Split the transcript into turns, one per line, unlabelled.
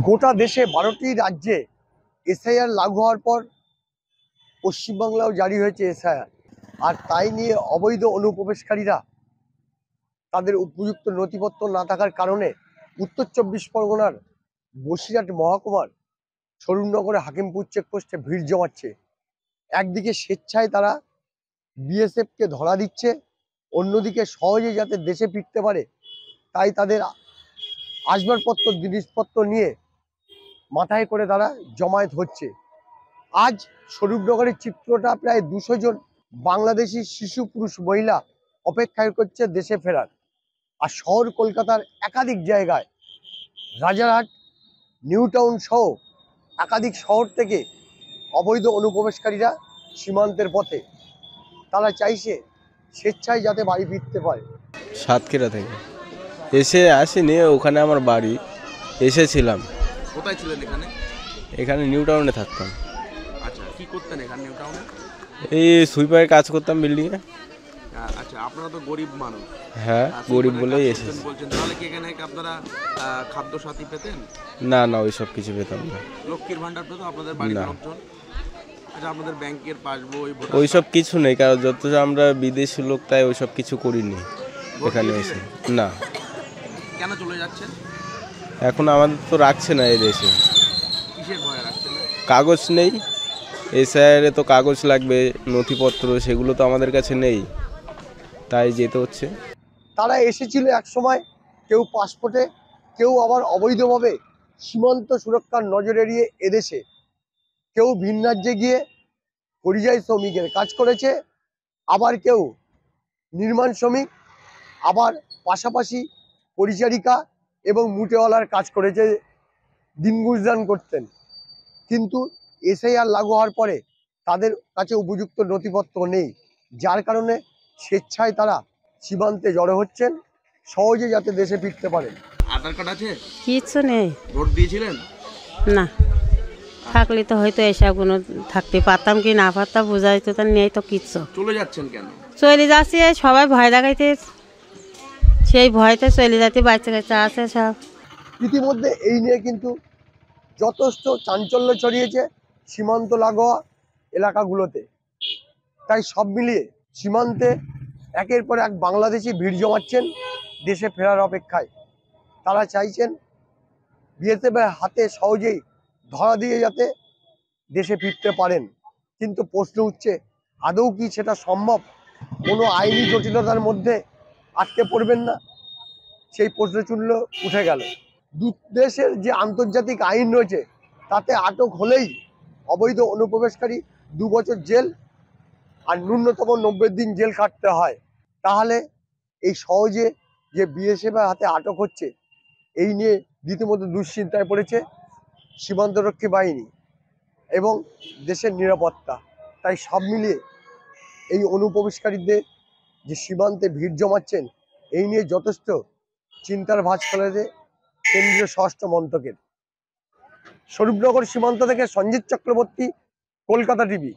গোটা দেশে 12টি রাজ্যে এসআইআর লাগু হওয়ার পর পশ্চিমবাংলাও জারি হয়েছে এসআইআর। আর তাই নিয়ে অবৈধ অনুপ্রবেশকারীরা তাদের উপযুক্ত নথিপত্র না থাকার কারণে উত্তর 24 পরগনার বসিরহাট মহকুমার স্বরূপনগরে হাকিমপুর চেকপোস্টে ভিড় জমাচ্ছে। একদিকে স্বেচ্ছায় তারা বিএসএফকে ধরা দিচ্ছে, অন্যদিকে সহজে যাতে দেশে ফিরতে পারে তাই তাদের আসবাবপত্র জিনিসপত্র নিয়ে মাথায় করে তারা জমায়েত হচ্ছে। আজ স্বরূপনগরের চিত্রটা প্রায় 200 জন বাংলাদেশি শিশু, পুরুষ, মহিলা অপেক্ষায় করছে দেশে ফেরার। আর শহর কলকাতার একাধিক জায়গায়, রাজারহাট, নিউ টাউন সহ একাধিক শহর থেকে অবৈধ অনুপ্রবেশকারীরা সীমান্তের পথে তারা চাইছে স্বেচ্ছায় যাতে বাড়ি ফিরতে পারে।
সাতক্ষীরা থেকে আসিনি, ওখানে আমার বাড়ি। এসেছিলাম।
কোথায় ছিলেন এখানে?
এখানে নিউ টাউনে থাকতাম।
আচ্ছা, কি করতেন এখানে নিউ টাউনে?
এই সুইপারের কাজ করতাম বিল্ডিংয়ে।
আচ্ছা, আপনারা তো গরিব মানুষ।
হ্যাঁ, গরিব বলেই এসেছি।
বলছেন, তাহলে কি এখানে আপনারা খাদ্য সাথী পেতেন?
না না, ওই সব কিছু পেতাম না।
লক্ষ্মীর ভান্ডার পেতো আপনাদের বাড়ির লোকজন? আচ্ছা, আপনাদের ব্যাংকের পাসবই
ওই সব কিছু নেই, কারণ যত আমরা বিদেশি লোক তাই ওই সব কিছু করিনি এখানে এসে। না।
কেন চলে যাচ্ছেন?
এখন আমাদের তো রাখছে না এই দেশে।
কিসের ভয়ে রাখছে না?
কাগজ নেই। এসআইআরে তো কাগজ লাগবে, নথিপত্র, সেগুলো তো আমাদের কাছে নেই, তাই যেতে হচ্ছে।
তারা এসেছিল এক সময়, কেউ পাসপোর্টে, কেউ আবার অবৈধভাবে সীমান্ত সুরক্ষার নজর এড়িয়ে এদেশে, কেউ ভিন রাজ্যে গিয়ে পরিযায়ী শ্রমিকের কাজ করেছে, আবার কেউ নির্মাণ শ্রমিক, আবার পাশাপাশি পরিচারিকা এবং মুটেওয়ালার কাজ করেছে, দিন গুজরান করতেন। কিন্তু এসআইআর লাগু হওয়ার পরে তাদের কাছে উপযুক্ত নথিপত্র নেই, যার কারণে স্বেচ্ছায় তারা সীমান্তে জড়ো হচ্ছেন সহজে যাতে দেশে ফিরতে পারেন।
আধার কার্ড আছে?
কিচ্ছু নেই।
ভোট দিয়েছিলেন?
না, থাকলে তো হয়তো এসবগুলো থাকতে পারতাম কি না পারতাম, বোঝা যেত, তার নেই তো কিচ্ছু।
চলে যাচ্ছেন কেন?
চলে যাচ্ছি, সবাই ভয় দেখাইতে, সেই ভয়তে চলে যাচ্ছে। বাচ্চা কাচ্চা আছে সব।
ইতিমধ্যে এই নিয়ে কিন্তু যথেষ্ট চাঞ্চল্য ছড়িয়েছে সীমান্ত লাগোয়া এলাকাগুলোতে। তাই সব মিলিয়ে সীমান্তে একের পর এক বাংলাদেশি ভিড় জমাচ্ছেন দেশে ফেরার অপেক্ষায়। তারা চাইছেন বিএসএফের হাতে সহজেই ধরা দিয়ে যাতে দেশে ফিরতে পারেন। কিন্তু প্রশ্ন উঠছে, আদৌ কি সেটা সম্ভব? কোনো আইনি জটিলতার মধ্যে আটকে পড়বেন না? সেই প্রশ্নচিহ্ন উঠে গেল। দু দেশের যে আন্তর্জাতিক আইন রয়েছে তাতে আটক হলেই অবৈধ অনুপ্রবেশকারী 2 বছর জেল আর ন্যূনতম 90 দিন জেল খাটতে হয়। তাহলে এই সহজে যে বিএসএফের হাতে আটক হচ্ছে, এই নিয়ে রীতিমতো দুশ্চিন্তায় পড়েছে সীমান্তরক্ষী বাহিনী এবং দেশের নিরাপত্তা। তাই সব মিলিয়ে এই অনুপ্রবেশকারীদের যে সীমান্তে ভিড় জমাচ্ছেন, এই নিয়ে যথেষ্ট চিন্তার ভাঁজ ফেলেছে কেন্দ্রীয় স্বরাষ্ট্র মন্ত্রকের। স্বরূপনগর সীমান্ত থেকে সঞ্জিত চক্রবর্তী, কলকাতা টিভি।